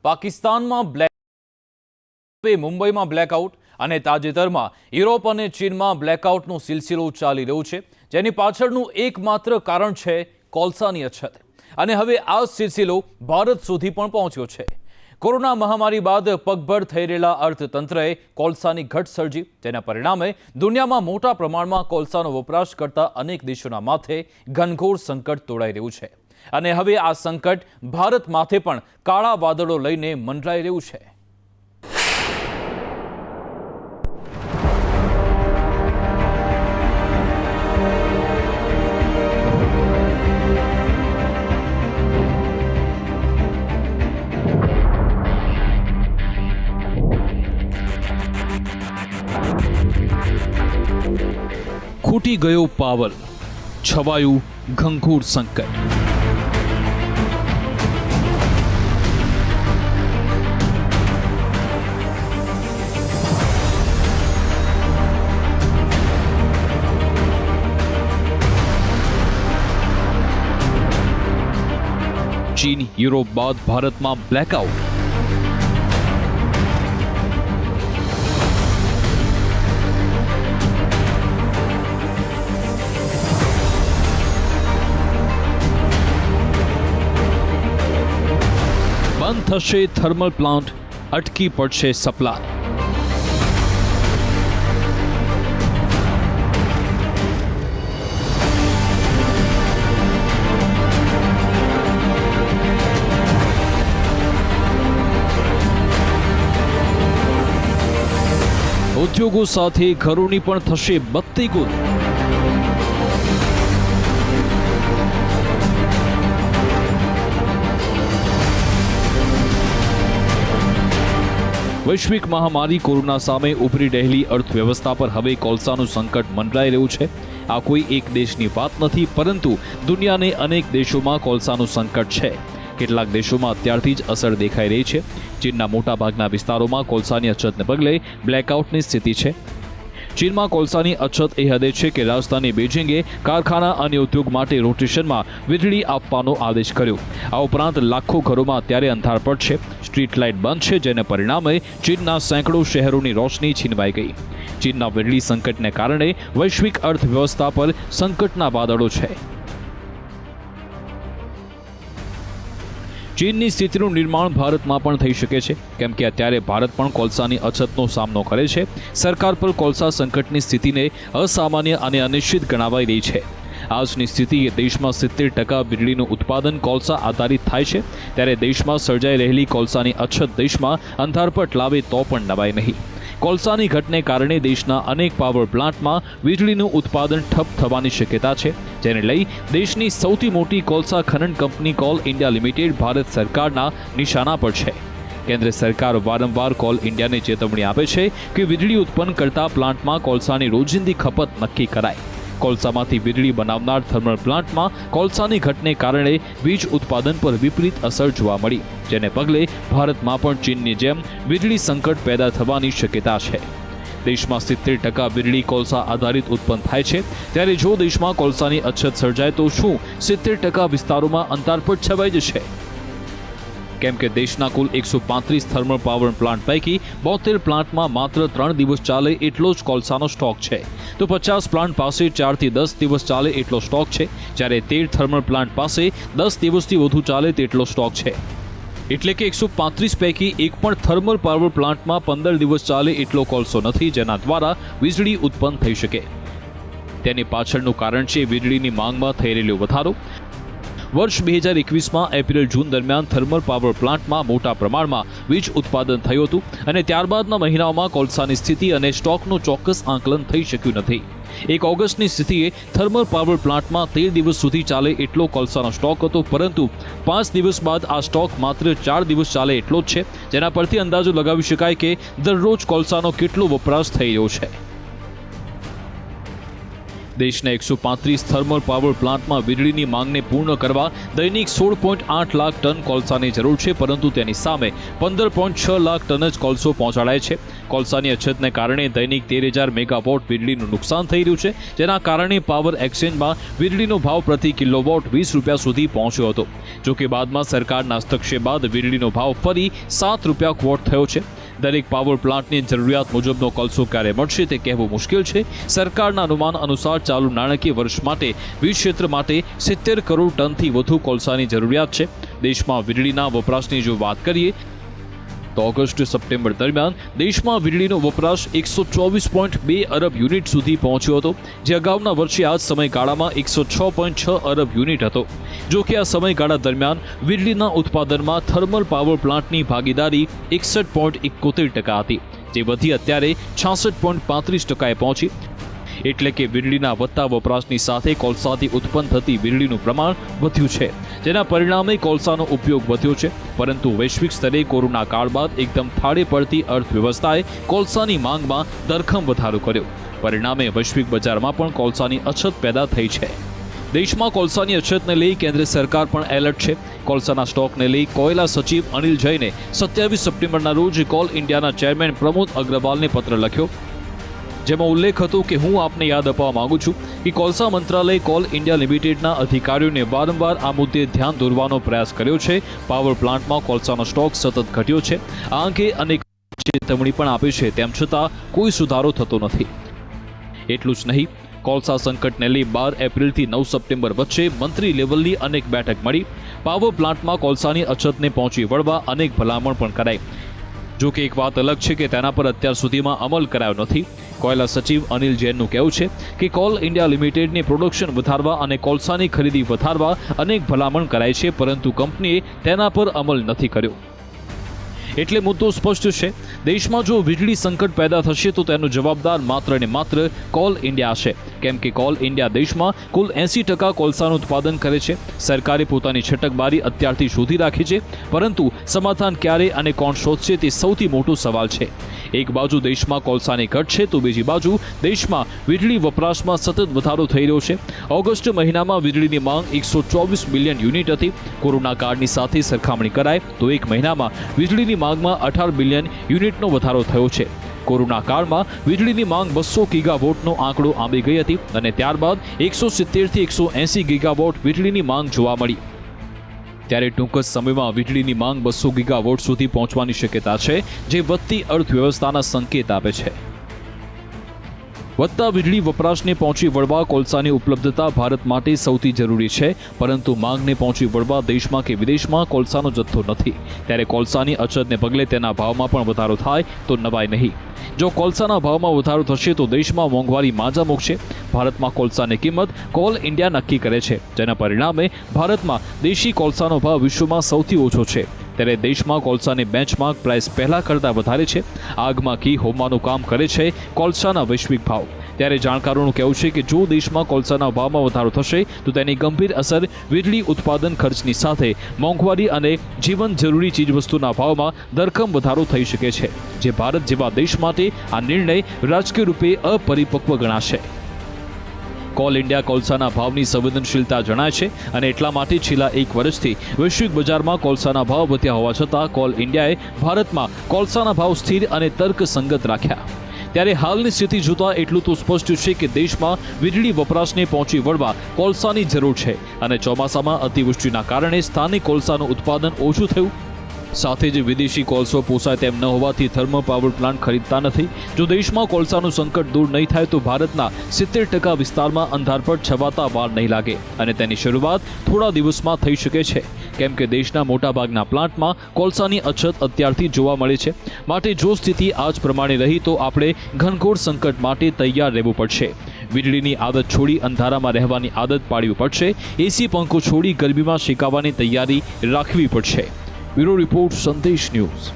પાકિસ્તાનમાં મુંબઈમાં બ્લેકઆઉટ અને તાજેતરમાં યુરોપ અને ચીનમાં બ્લેકઆઉટનો સિલસિલો ચાલી રહ્યો છે, જેની પાછળનું એકમાત્ર કારણ છે કોલસાની અછત. અને હવે આ સિલસિલો ભારત સુધી પણ પહોંચ્યો છે. કોરોના મહામારી બાદ પગભર થઈ રહેલા અર્થતંત્રએ કોલસાની ઘટ સર્જી, તેના પરિણામે દુનિયામાં મોટા પ્રમાણમાં કોલસાનો વપરાશ કરતા અનેક દેશોના માથે ઘનઘોર સંકટ તોડાઈ રહ્યું છે. અને હવે આ સંકટ ભારત માથે પણ કાળા વાદળો લઈને મંડરાઈ રહ્યું છે. ખૂટી ગયો પાવર, છવાયું ઘનઘોર સંકટ. ચીન, યુરોપ બાદ ભારતમાં બ્લેકઆઉટ. બંધ થશે થર્મલ પ્લાન્ટ, અટકી પડશે સપ્લાય. ઉદ્યોગો સાથે ઘરોની પણ થશે બત્તી ગુલ. વૈશ્વિક મહામારી કોરોના સામે ઉભરી રહેલી અર્થવ્યવસ્થા પર હવે કોલસાનું સંકટ મંડરાઈ રહ્યું છે. આ કોઈ એક દેશની વાત નથી, પરંતુ દુનિયાને અનેક દેશોમાં કોલસાનું સંકટ છે. કેટલાક દેશોમાં અત્યારથી જ અસર દેખાઈ રહી છે. ચીનના મોટાભાગના વિસ્તારોમાં કોલસાની અછતને પગલે બ્લેકઆઉટની સ્થિતિ છે. ચીનમાં કોલસાની અછત એ હદે છે કે રાજધાની બેઇજિંગે કારખાના અને ઉદ્યોગ માટે રોટેશનમાં વીજળી આપવાનો આદેશ કર્યો. આ ઉપરાંત લાખો ઘરોમાં અત્યારે અંધારપટ છે. સ્ટ્રીટ લાઇટ બંધ છે, જેને પરિણામે ચીનના સેંકડો શહેરોની રોશની છીનવાઈ ગઈ. ચીનના વીજળી સંકટને કારણે વૈશ્વિક અર્થવ્યવસ્થા પર સંકટના વાદળો છે. ચીનની સ્થિતિનું નિર્માણ ભારતમાં પણ થઈ શકે છે, કેમ કે અત્યારે ભારત પણ કોલસાની અછતનો સામનો કરે છે. સરકાર પર કોલસા સંકટની સ્થિતિને અસામાન્ય અને અનિશ્ચિત ગણાવાઈ રહી છે. આજની સ્થિતિએ દેશમાં 70% વીજળીનું ઉત્પાદન કોલસા આધારિત થાય છે, ત્યારે દેશમાં સર્જાઈ રહેલી કોલસાની અછત દેશમાં અંધારપટ લાવે તો પણ નવાય નહીં. કોલસાની ઘટને કારણે દેશના અનેક પાવર પ્લાન્ટમાં વીજળીનું ઉત્પાદન ઠપ થવાની શક્યતા છે, જેને લઈ દેશની સૌથી મોટી કોલસા ખનન કંપની કોલ ઇન્ડિયા લિમિટેડ ભારત સરકારના નિશાના પર છે. કેન્દ્ર સરકાર વારંવાર કોલ ઇન્ડિયાને ચેતવણી આપે છે કે વીજળી ઉત્પન્ન કરતા પ્લાન્ટમાં કોલસાની રોજિંદી ખપત નક્કી કરાય. કોલસામાંથી વીજળી બનાવનાર થર્મલ પ્લાન્ટમાં કોલસાની ઘટને કારણે વીજ ઉત્પાદન પર વિપરીત અસર જોવા મળી, જેને પગલે ભારતમાં પણ ચીનની જેમ વીજળી સંકટ પેદા થવાની શક્યતા છે. દેશમાં 70% વીજળી કોલસા આધારિત ઉત્પન્ન થાય છે, ત્યારે જો દેશમાં કોલસાની અછત સર્જાય તો શું 70% વિસ્તારોમાં અંધારપટ છવાઈ જશે? કેમ કે દેશના કુલ 135 થર્મલ પાવર પ્લાન્ટ પૈકી 72 પ્લાન્ટમાં માત્ર 3 દિવસ ચાલે એટલો જ કોલસાનો સ્ટોક છે, તો 50 પ્લાન્ટ પાસે 4 થી 10 દિવસ ચાલે એટલો સ્ટોક છે, જ્યારે 13 થર્મલ પ્લાન્ટ પાસે 10 દિવસથી વધુ ચાલે તેટલો સ્ટોક છે. એટલે કે 135 પૈકી એક પણ થર્મલ પાવર પ્લાન્ટમાં 15 દિવસ ચાલે એટલો કોલસો નથી, જેના દ્વારા વીજળી ઉત્પન્ન થઈ શકે. તેની પાછળનું કારણ છે વીજળીની માંગમાં થઈ રહેલો વધારો. વર્ષ 2021માં એપ્રિલ-જૂન દરમિયાન થર્મલ પાવર પ્લાન્ટમાં મોટા પ્રમાણમાં વીજ ઉત્પાદન થયું હતું, અને ત્યારબાદના મહિનાઓમાં કોલસાની સ્થિતિ અને સ્ટોકનું ચોક્કસ આંકલન થઈ શક્યું નથી. 1 ઓગસ્ટની સ્થિતિએ થર્મલ પાવર પ્લાન્ટમાં 13 દિવસ સુધી ચાલે એટલો કોલસાનો સ્ટોક હતો, પરંતુ 5 દિવસ બાદ આ સ્ટોક માત્ર 4 દિવસ ચાલે એટલો જ છે, જેના પરથી અંદાજો લગાવી શકાય કે દરરોજ કોલસાનો કેટલો વપરાશ થઈ રહ્યો છે. દેશના 135 થર્મલ પાવર પ્લાન્ટમાં વીજળીની માંગને પૂર્ણ કરવા દૈનિક 16.8 લાખ ટન કોલસાની જરૂર છે, પરંતુ તેની સામે 15.6 લાખ ટન જ કોલસો પહોંચાડાય છે. કોલસાની અછતને કારણે દૈનિક 13,000 મેગાવોટ વીજળીનું નુકસાન થઈ રહ્યું છે, જેના કારણે પાવર એક્સચેન્જમાં વીજળીનો ભાવ પ્રતિ કિલોવોટ 20 રૂપિયા સુધી પહોંચ્યો હતો. જોકે બાદમાં સરકારના હસ્તક્ષેપ બાદ વીજળીનો ભાવ ફરી 7 રૂપિયા વોટ થયો છે. દરેક પાવર પ્લાન્ટની જરૂરિયાત મુજબનો કોલસો ક્યારે મળશે તે કહેવું મુશ્કેલ છે. સરકારના અનુમાન અનુસાર ચાલુ નાણાકીય વર્ષ માટે વીજ ક્ષેત્ર માટે 70 કરોડ ટનથી વધુ કોલસાની જરૂરિયાત છે. દેશમાં વીજળીના વપરાશની જો વાત કરીએ તો ઓગસ્ટ સપ્ટેમ્બર દરમિયાન દેશમાં વીજળીનો વપરાશ 124.2 અરબ યુનિટ સુધી પહોંચ્યો હતો, જે અગાઉના વર્ષે આ સમયગાળામાં 106.6 અરબ યુનિટ હતો. જો કે આ સમયગાળા દરમિયાન વીજળીના ઉત્પાદનમાં થર્મલ પાવર પ્લાન્ટની ભાગીદારી 61.71% હતી, જે વધી અત્યારે 66.35%એ પહોંચી. એટલે કે વીજળીના વધતા વપરાશની સાથે કોલસાથી ઉત્પન્ન થતી વીજળીનું પ્રમાણ વધ્યું છે, જેના પરિણામે કોલસાનો ઉપયોગ વધ્યો છે. પરંતુ વૈશ્વિક સ્તરે કોરોના કાળ બાદ એકદમ થાળે પડતી અર્થવ્યવસ્થાએ કોલસાની માંગમાં ધરખમ વધારો કર્યો. પરિણામે વૈશ્વિક બજારમાં પણ કોલસાની અછત પેદા થઈ છે. દેશમાં કોલસાની અછતને લઈ કેન્દ્ર સરકાર પણ એલર્ટ છે. કોલસાના સ્ટોકને લઈ કોયલા સચિવ અનિલ જૈને 27 સપ્ટેમ્બરના રોજ કોલ ઇન્ડિયાના ચેરમેન પ્રમોદ અગ્રવાલને પત્ર લખ્યો, જેમાં ઉલ્લેખ હતો કે હું આપને યાદ અપાવવા માંગુ છું કે કોલસા મંત્રાલય કોલ ઇન્ડિયા લિમિટેડના અધિકારીઓને વારંવાર આ મુદ્દે ધ્યાન દોરવાનો પ્રયાસ કર્યો છે. પાવર પ્લાન્ટમાં કોલસાનો સ્ટોક સતત ઘટ્યો છે. આ અંગે અનેક ચેતવણી પણ આપી છે, તેમ છતાં કોઈ સુધારો થતો નથી. એટલું જ નહીં, કોલસા સંકટને લઈ 12 એપ્રિલથી 9 સપ્ટેમ્બર વચ્ચે મંત્રી લેવલની અનેક બેઠક મળી. પાવર પ્લાન્ટમાં કોલસાની અછતને પહોંચી વળવા અનેક ભલામણ પણ કરાઈ. જો કે એક વાત અલગ છે કે તેના પર અત્યાર સુધીમાં અમલ કરાયો નથી. કોયલા સચિવ અનિલ જૈનનું કહેવું છે કે કોલ ઇન્ડિયા લિમિટેડની પ્રોડક્શન વધારવા અને કોલસાની ખરીદી વધારવા અનેક ભલામણ કરાઈ છે, પરંતુ કંપનીએ તેના પર અમલ નથી કર્યો. એટલે મુદ્દો સ્પષ્ટ છે. દેશમાં જો વીજળી સંકટ પેદા થશે તો તેનો જવાબદાર માત્ર ને માત્ર કોલ ઇન્ડિયા છે, કેમ કે કોલ ઇન્ડિયા દેશમાં કુલ 80% કોલસાનું ઉત્પાદન કરે છે. સરકારે પોતાની છટકબારી અત્યારથી શોધી રાખી છે, પરંતુ સમાધાન ક્યારે અને કોણ શોધશે તે સૌથી મોટો સવાલ છે. એક બાજુ દેશમાં કોલસાની ઘટ છે તો બીજી બાજુ દેશમાં વીજળી વપરાશમાં સતત વધારો થઈ રહ્યો છે. ઓગસ્ટ મહિનામાં વીજળીની માંગ 124 બિલિયન યુનિટ હતી. કોરોના કાળની સાથે સરખામણી કરાય તો એક મહિનામાં વીજળીની માંગમાં 18 બિલિયન યુનિટનો વધારો થયો છે. કોરોના કાળમાં વીજળીની માંગ 200 ગીગાવોટનો આંકડો આંબી ગઈ હતી અને ત્યારબાદ 170 થી 180 ગીગાવોટ વીજળીની માંગ જોવા મળી. ત્યારે ટૂંક જ સમયમાં વીજળીની માંગ 200 ગીગાવોટ સુધી પહોંચવાની શક્યતા છે, જે વધતી અર્થવ્યવસ્થાના સંકેત આપે છે. વધતા વીજળી વપરાશને પહોંચી વળવા કોલસાની ઉપલબ્ધતા ભારત માટે સૌથી જરૂરી છે, પરંતુ માંગને પહોંચી વળવા દેશમાં કે વિદેશમાં કોલસાનો જથ્થો નથી. ત્યારે કોલસાની અછતને પગલે તેના ભાવમાં પણ વધારો થાય તો નવાય નહીં. જો કોલસાના ભાવમાં વધારો થશે તો દેશમાં મોંઘવારી માજા મૂકશે. ભારતમાં કોલસાની કિંમત કોલ ઇન્ડિયા નક્કી કરે છે, જેના પરિણામે ભારતમાં દેશી કોલસાનો ભાવ વિશ્વમાં સૌથી ઓછો છે. ત્યારે દેશમાં કોલસાની બેન્ચમાર્ક પ્રાઇસ પહેલા કરતાં વધારે છે. આગમાં ઘી હોમવાનું કામ કરે છે કોલસાના વૈશ્વિક ભાવ. ત્યારે જાણકારોનું કહેવું છે કે જો દેશમાં કોલસાના ભાવમાં વધારો થશે તો તેની ગંભીર અસર વીજળી ઉત્પાદન ખર્ચની સાથે મોંઘવારી અને જીવન જરૂરી ચીજવસ્તુના ભાવમાં ધરખમ વધારો થઈ શકે છે, જે ભારત જેવા દેશ માટે આ નિર્ણય રાજકીય રૂપે અપરિપક્વ ગણાશે. કોલ ઇન્ડિયા કોલસાના ભાવની સંવેદનશીલતા જણાય છે અને એટલા માટે છેલ્લા એક વર્ષથી વૈશ્વિક બજારમાં કોલસાના ભાવ વધ્યા હોવા છતાં કોલ ઇન્ડિયાએ ભારતમાં કોલસાના ભાવ સ્થિર અને તર્કસંગત રાખ્યા. ત્યારે હાલની સ્થિતિ જોતા એટલું તો સ્પષ્ટ છે કે દેશમાં વીજળી વપરાશને પહોંચી વળવા કોલસાની જરૂર છે અને ચોમાસામાં અતિવૃષ્ટિના કારણે સ્થાનિક કોલસાનું ઉત્પાદન ઓછું થયું. સાથે જ વિદેશી કોલસો પોસાય તેમ ન હોવાથી થર્મલ પાવર પ્લાન્ટ ખરીદતા નથી. જો દેશમાં કોલસાનું સંકટ દૂર નહીં થાય તો ભારતના 70% વિસ્તારમાં અંધારપટ છવાતા વાર નહીં લાગે અને તેની શરૂઆત થોડા દિવસમાં થઈ શકે છે, કેમ કે દેશના મોટાભાગના પ્લાન્ટમાં કોલસાની અછત અત્યારથી જોવા મળે છે. માટે જો સ્થિતિ આ જ પ્રમાણે રહી તો આપણે ઘનઘોર સંકટ માટે તૈયાર રહેવું પડશે. વીજળીની આદત છોડી અંધારામાં રહેવાની આદત પાડવી પડશે. એસી પંખો છોડી ગરમીમાં શેકાવાની તૈયારી રાખવી પડશે. બ્યુરો રિપોર્ટ, સંદેશ ન્યૂઝ.